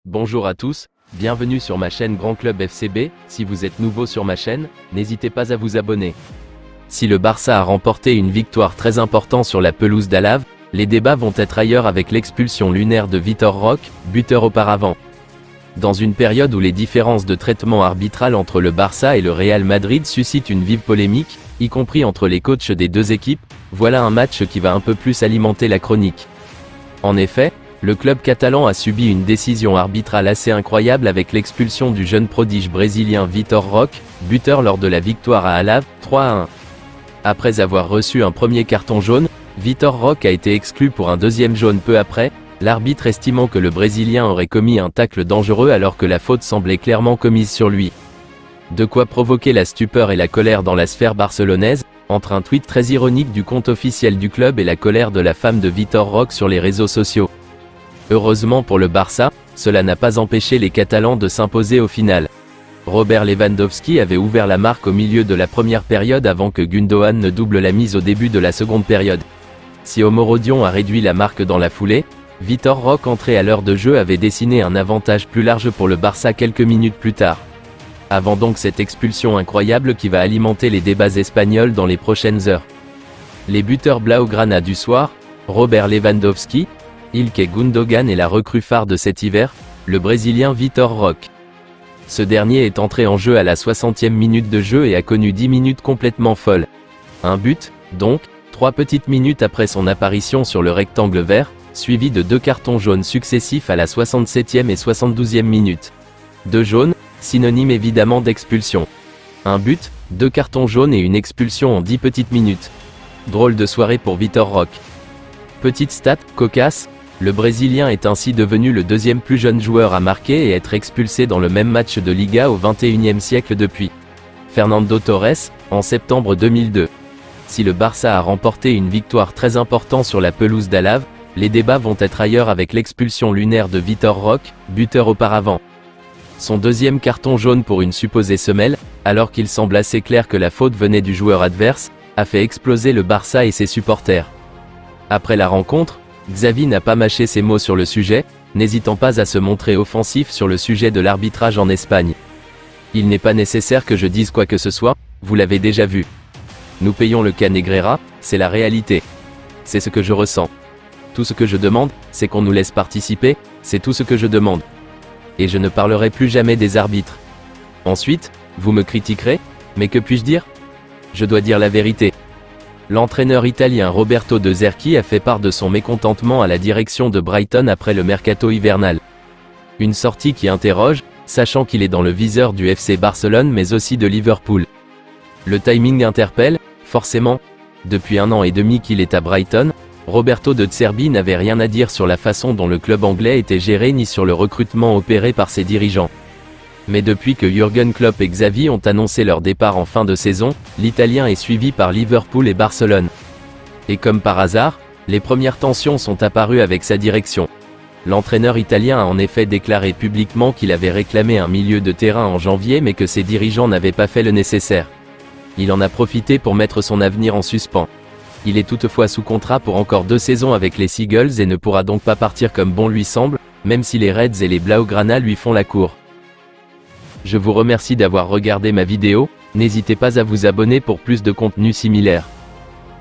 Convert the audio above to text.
Bonjour à tous, bienvenue sur ma chaîne Grand Club FCB. Si vous êtes nouveau sur ma chaîne, n'hésitez pas à vous abonner. Si le Barça a remporté une victoire très importante sur la pelouse d'Alave, les débats vont être ailleurs avec l'expulsion lunaire de Vitor Roque, buteur auparavant. Dans une période où les différences de traitement arbitral entre le Barça et le Real Madrid suscitent une vive polémique, y compris entre les coachs des deux équipes, voilà un match qui va un peu plus alimenter la chronique. En effet, le club catalan a subi une décision arbitrale assez incroyable avec l'expulsion du jeune prodige brésilien Vitor Roque, buteur lors de la victoire à Alave, 3-1. Après avoir reçu un premier carton jaune, Vitor Roque a été exclu pour un deuxième jaune peu après, l'arbitre estimant que le Brésilien aurait commis un tacle dangereux alors que la faute semblait clairement commise sur lui. De quoi provoquer la stupeur et la colère dans la sphère barcelonaise, entre un tweet très ironique du compte officiel du club et la colère de la femme de Vitor Roque sur les réseaux sociaux. Heureusement pour le Barça, cela n'a pas empêché les Catalans de s'imposer au final. Robert Lewandowski avait ouvert la marque au milieu de la première période avant que Gundogan ne double la mise au début de la seconde période. Si Omorodion a réduit la marque dans la foulée, Vitor Roque entré à l'heure de jeu avait dessiné un avantage plus large pour le Barça quelques minutes plus tard. Avant donc cette expulsion incroyable qui va alimenter les débats espagnols dans les prochaines heures. Les buteurs Blaugrana du soir, Robert Lewandowski, Ilkay Gundogan et la recrue phare de cet hiver, le Brésilien Vitor Roque. Ce dernier est entré en jeu à la 60e minute de jeu et a connu 10 minutes complètement folles. Un but, donc, 3 petites minutes après son apparition sur le rectangle vert, suivi de 2 cartons jaunes successifs à la 67e et 72e minute. 2 jaunes, synonyme évidemment d'expulsion. Un but, 2 cartons jaunes et une expulsion en 10 petites minutes. Drôle de soirée pour Vitor Roque. Petite stat, cocasse, le Brésilien est ainsi devenu le deuxième plus jeune joueur à marquer et être expulsé dans le même match de Liga au XXIe siècle depuis Fernando Torres, en septembre 2002. Si le Barça a remporté une victoire très importante sur la pelouse d'Alave, les débats vont être ailleurs avec l'expulsion lunaire de Vitor Roque, buteur auparavant. Son deuxième carton jaune pour une supposée semelle, alors qu'il semble assez clair que la faute venait du joueur adverse, a fait exploser le Barça et ses supporters. Après la rencontre, Xavi n'a pas mâché ses mots sur le sujet, n'hésitant pas à se montrer offensif sur le sujet de l'arbitrage en Espagne. Il n'est pas nécessaire que je dise quoi que ce soit, vous l'avez déjà vu. Nous payons le cas Negreira, c'est la réalité. C'est ce que je ressens. Tout ce que je demande, c'est qu'on nous laisse participer, c'est tout ce que je demande. Et je ne parlerai plus jamais des arbitres. Ensuite, vous me critiquerez, mais que puis-je dire? Je dois dire la vérité. L'entraîneur italien Roberto De Zerbi a fait part de son mécontentement à la direction de Brighton après le mercato hivernal. Une sortie qui interroge, sachant qu'il est dans le viseur du FC Barcelone mais aussi de Liverpool. Le timing interpelle, forcément. Depuis 1 an et demi qu'il est à Brighton, Roberto De Zerbi n'avait rien à dire sur la façon dont le club anglais était géré ni sur le recrutement opéré par ses dirigeants. Mais depuis que Jürgen Klopp et Xavi ont annoncé leur départ en fin de saison, l'Italien est suivi par Liverpool et Barcelone. Et comme par hasard, les premières tensions sont apparues avec sa direction. L'entraîneur italien a en effet déclaré publiquement qu'il avait réclamé un milieu de terrain en janvier mais que ses dirigeants n'avaient pas fait le nécessaire. Il en a profité pour mettre son avenir en suspens. Il est toutefois sous contrat pour encore 2 saisons avec les Seagulls et ne pourra donc pas partir comme bon lui semble, même si les Reds et les Blaugrana lui font la cour. Je vous remercie d'avoir regardé ma vidéo, n'hésitez pas à vous abonner pour plus de contenu similaire.